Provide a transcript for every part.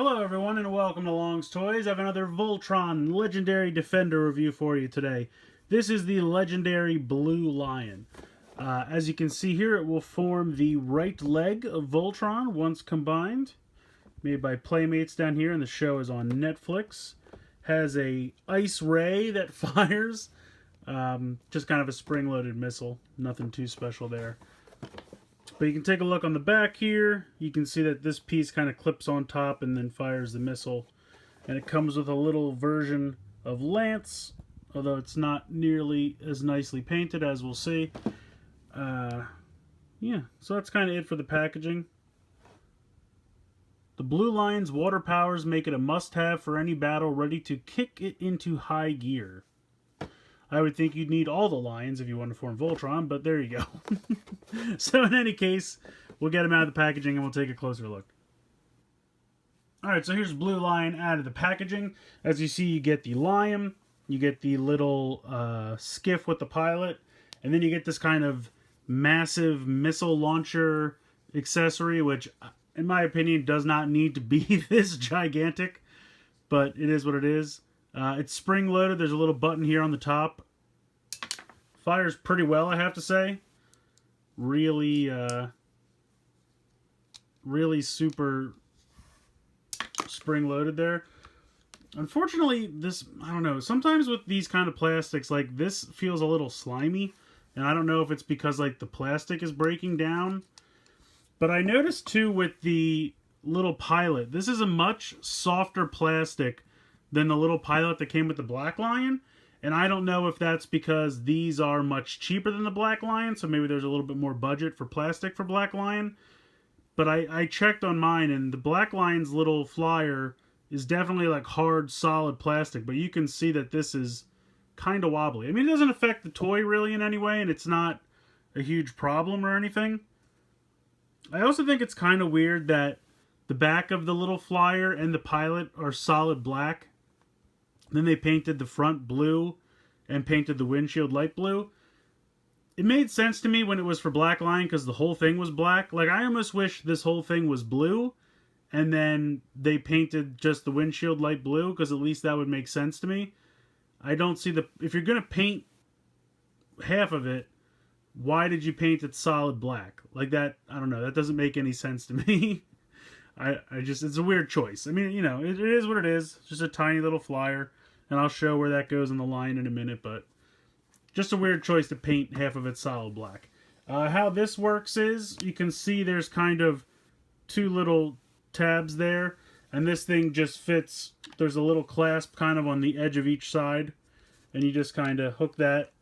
Hello everyone and welcome to Long's Toys. I have another Voltron Legendary Defender review for you today. This is the Legendary Blue Lion. As you can see here, it will form the right leg of Voltron once combined. Made by Playmates down here, and the show is on Netflix. Has a ice ray that fires. Just kind of a spring-loaded missile. Nothing too special there. But you can take a look on the back here. You can see that this piece kind of clips on top and then fires the missile. And it comes with a little version of Lance, although it's not nearly as nicely painted as we'll see. Yeah, so that's kind of it for the packaging. The Blue Lion's water powers make it a must-have for any battle ready to kick it into high gear. I would think you'd need all the lions if you want to form Voltron, but there you go. So in any case, we'll get them out of the packaging and we'll take a closer look. Alright, so here's Blue Lion out of the packaging. As you see, you get the lion, you get the little skiff with the pilot, and then you get this kind of massive missile launcher accessory, which, in my opinion, does not need to be this gigantic, but it is what it is. It's spring-loaded. There's a little button here on the top. Fires pretty well, I have to say. Really super spring-loaded there. Unfortunately, this, I don't know, sometimes with these kind of plastics, like, this feels a little slimy. And I don't know if it's because, like, the plastic is breaking down. But I noticed, too, with the little pilot, this is a much softer plastic than the little pilot that came with the Black Lion. And I don't know if that's because these are much cheaper than the Black Lion, so maybe there's a little bit more budget for plastic for Black Lion. But I checked on mine, and the Black Lion's little flyer is definitely like hard, solid plastic, but you can see that this is kind of wobbly. I mean, it doesn't affect the toy really in any way, and it's not a huge problem or anything. I also think it's kind of weird that the back of the little flyer and the pilot are solid black. Then they painted the front blue and painted the windshield light blue. It made sense to me when it was for Black Lion because the whole thing was black. Like, I almost wish this whole thing was blue and then they painted just the windshield light blue, because at least that would make sense to me. I don't see the... If you're going to paint half of it, why did you paint it solid black? Like that, I don't know, that doesn't make any sense to me. I just, it's a weird choice. I mean, you know, it is what it is. It's just a tiny little flyer. And I'll show where that goes in the line in a minute, but just a weird choice to paint half of it solid black. How this works is, you can see there's kind of two little tabs there, and this thing just fits. There's a little clasp kind of on the edge of each side, and you just kind of hook that,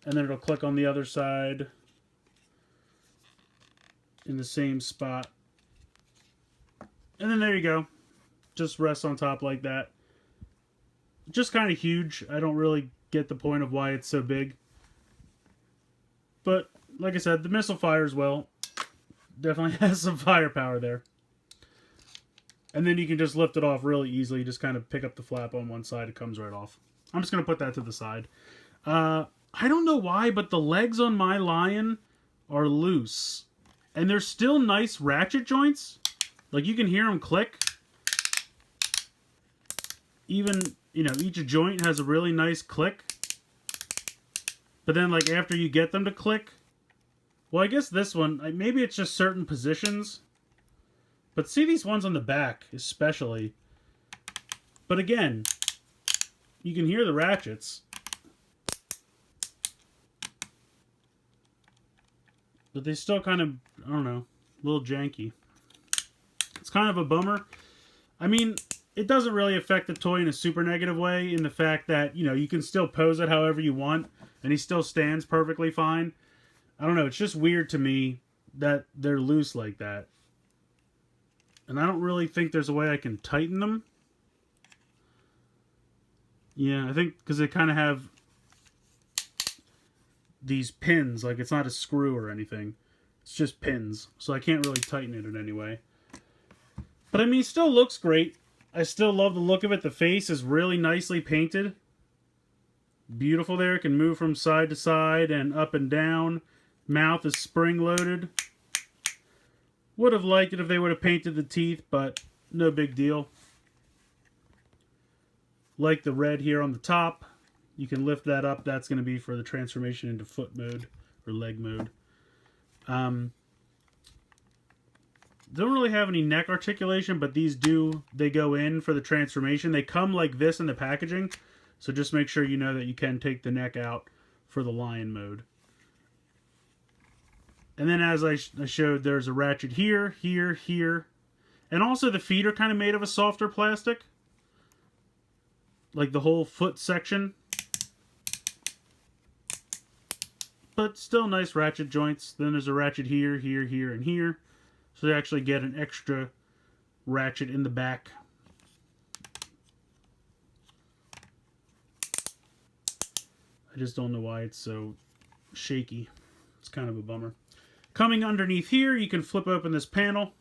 and then it'll click on the other side in the same spot. And then there you go. Just rests on top like that. Just kind of huge. I don't really get the point of why it's so big. But, like I said, the missile fires well. Definitely has some firepower there. And then you can just lift it off really easily. You just kind of pick up the flap on one side. It comes right off. I'm just going to put that to the side. I don't know why, but the legs on my Lion are loose. And they're still nice ratchet joints. Like, you can hear them click. Even, you know, each joint has a really nice click. But then, like, after you get them to click... Well, I guess this one, maybe it's just certain positions. But see these ones on the back, especially. But again, you can hear the ratchets. But they still kind of, I don't know, a little janky. It's kind of a bummer. I mean, it doesn't really affect the toy in a super negative way, in the fact that, you know, you can still pose it however you want, and he still stands perfectly fine. I don't know, it's just weird to me that they're loose like that. And I don't really think there's a way I can tighten them. Yeah, I think because they kind of have these pins, like it's not a screw or anything. It's just pins, so I can't really tighten it in any way. But I mean, it still looks great. I still love the look of it. The face is really nicely painted. Beautiful there. It can move from side to side and up and down. Mouth is spring-loaded. Would have liked it if they would have painted the teeth, but no big deal. like the red here on the top. You can lift that up. That's going to be for the transformation into foot mode or leg mode. Don't really have any neck articulation, but these do, they go in for the transformation. They come like this in the packaging, so just make sure you know that you can take the neck out for the lion mode. And then as I showed, there's a ratchet here, here, here. And also the feet are kind of made of a softer plastic. Like the whole foot section. But still nice ratchet joints. Then there's a ratchet here, here, here, and here. So they actually get an extra ratchet in the back. I just don't know why it's so shaky. It's kind of a bummer. Coming underneath here, you can flip open this panel.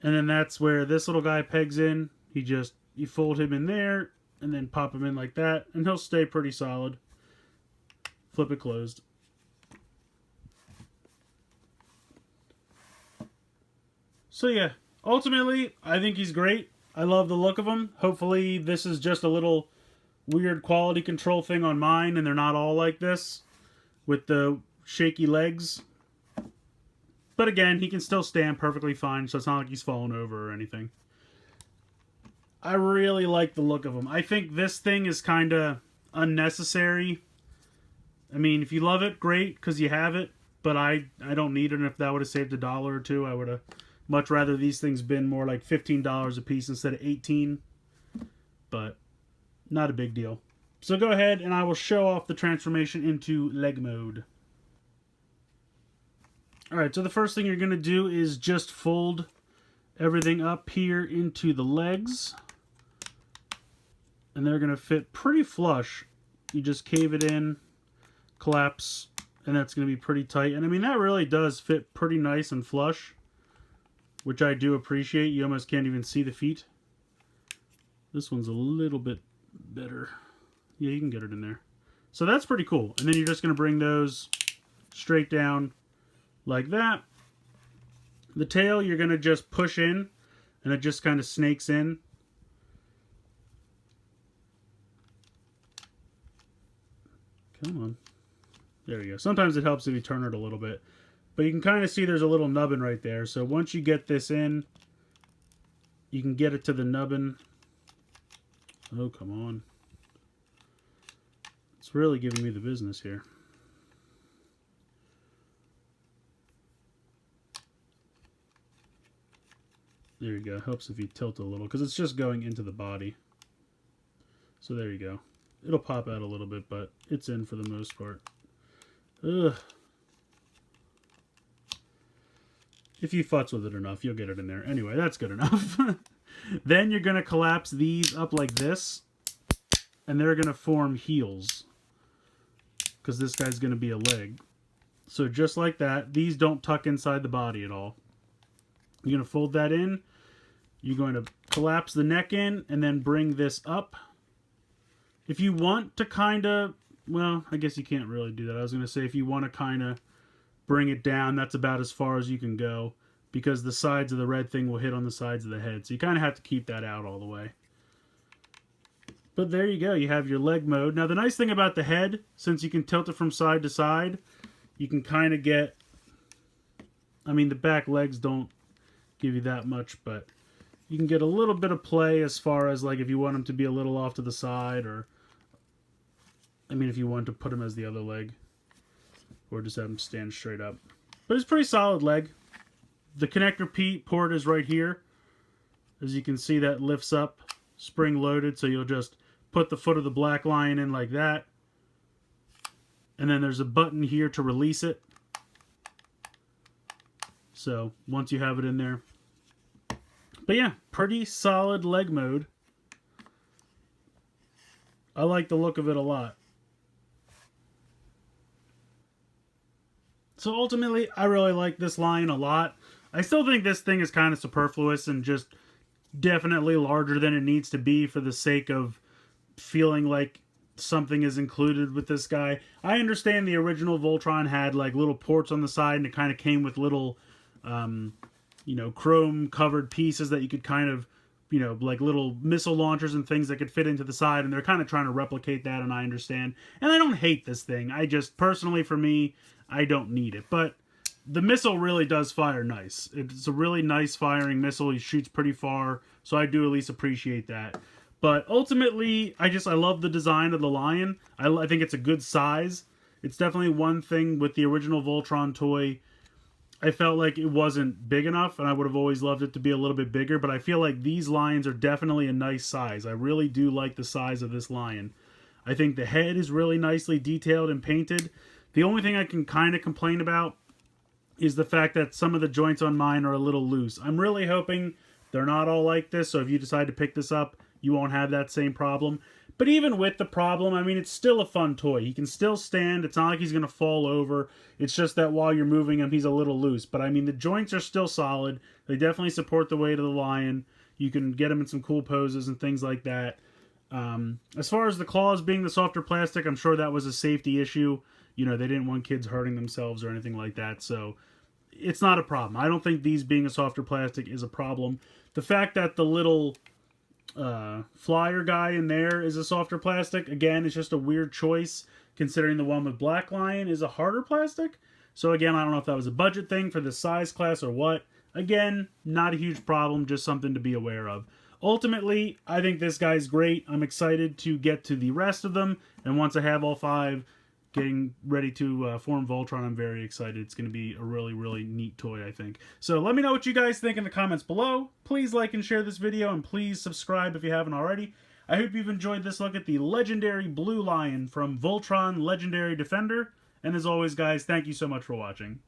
And then that's where this little guy pegs in. You fold him in there and then pop him in like that. And he'll stay pretty solid. Flip it closed. So yeah, ultimately, I think he's great. I love the look of him. Hopefully this is just a little weird quality control thing on mine and they're not all like this with the shaky legs. But again, he can still stand perfectly fine, so it's not like he's falling over or anything. I really like the look of him. I think this thing is kind of unnecessary. I mean, if you love it, great, because you have it. But I don't need it, and if that would have saved $1 or $2, I would have much rather these things been more like $15 a piece instead of $18. But not a big deal. So go ahead, and I will show off the transformation into leg mode. Alright, so the first thing you're going to do is just fold everything up here into the legs. And they're going to fit pretty flush. You just cave it in, collapse, and that's going to be pretty tight. And I mean, that really does fit pretty nice and flush, which I do appreciate. You almost can't even see the feet. This one's a little bit better. Yeah, you can get it in there. So that's pretty cool. And then you're just going to bring those straight down like that. The tail you're going to just push in, and it just kind of snakes in. Come on. There you go. Sometimes it helps if you turn it a little bit. But you can kind of see there's a little nubbin right there. So once you get this in, you can get it to the nubbin. Oh, come on. It's really giving me the business here. There you go. Helps if you tilt a little, because it's just going into the body. So there you go. It'll pop out a little bit, but it's in for the most part. Ugh. If you futz with it enough, you'll get it in there. Anyway, that's good enough. Then you're going to collapse these up like this, and they're going to form heels, because this guy's going to be a leg. So just like that, these don't tuck inside the body at all. You're going to fold that in. You're going to collapse the neck in and then bring this up. If you want to kind of, well, I guess you can't really do that. I was going to say if you want to kind of bring it down, that's about as far as you can go, because the sides of the red thing will hit on the sides of the head. So you kind of have to keep that out all the way. But there you go. You have your leg mode. Now the nice thing about the head, since you can tilt it from side to side, you can kind of get, I mean, the back legs don't give you that much, but you can get a little bit of play as far as like if you want them to be a little off to the side, or I mean if you want to put them as the other leg, or just have them stand straight up. But it's a pretty solid leg. The connector port is right here. As you can see, that lifts up, spring loaded, so you'll just put the foot of the black lion in like that. And then there's a button here to release it. So once you have it in there. But yeah, pretty solid leg mode. I like the look of it a lot. So ultimately, I really like this line a lot. I still think this thing is kind of superfluous and just definitely larger than it needs to be for the sake of feeling like something is included with this guy. I understand the original Voltron had like little ports on the side, and it kind of came with little, you know, chrome covered pieces that you could kind of you know, like little missile launchers and things that could fit into the side, and they're kind of trying to replicate that, and I understand. And I don't hate this thing. I just, personally for me, I don't need it. But the missile really does fire nice. It's a really nice firing missile. He shoots pretty far, so I do at least appreciate that. But ultimately, I love the design of the Lion. I think it's a good size. It's definitely one thing with the original Voltron toy. I felt like it wasn't big enough, and I would have always loved it to be a little bit bigger, but I feel like these lions are definitely a nice size. I really do like the size of this lion. I think the head is really nicely detailed and painted. The only thing I can kind of complain about is the fact that some of the joints on mine are a little loose. I'm really hoping they're not all like this, so if you decide to pick this up, you won't have that same problem. But even with the problem, I mean, it's still a fun toy. He can still stand. It's not like he's going to fall over. It's just that while you're moving him, he's a little loose. But, I mean, the joints are still solid. They definitely support the weight of the lion. You can get him in some cool poses and things like that. As far as the claws being the softer plastic, I'm sure that was a safety issue. You know, they didn't want kids hurting themselves or anything like that. So, it's not a problem. I don't think these being a softer plastic is a problem. The fact that the little flyer guy in there is a softer plastic, again, it's just a weird choice considering the one with Black Lion is a harder plastic. So again, I don't know if that was a budget thing for the size class or what. Again, not a huge problem, just something to be aware of. Ultimately, I think this guy's great. I'm excited to get to the rest of them, and once I have all 5 getting ready to form Voltron, I'm very excited. It's going to be a really, really neat toy, I think. So let me know what you guys think in the comments below. Please like and share this video, and please subscribe if you haven't already. I hope you've enjoyed this look at the legendary Blue Lion from Voltron Legendary Defender. And as always, guys, thank you so much for watching.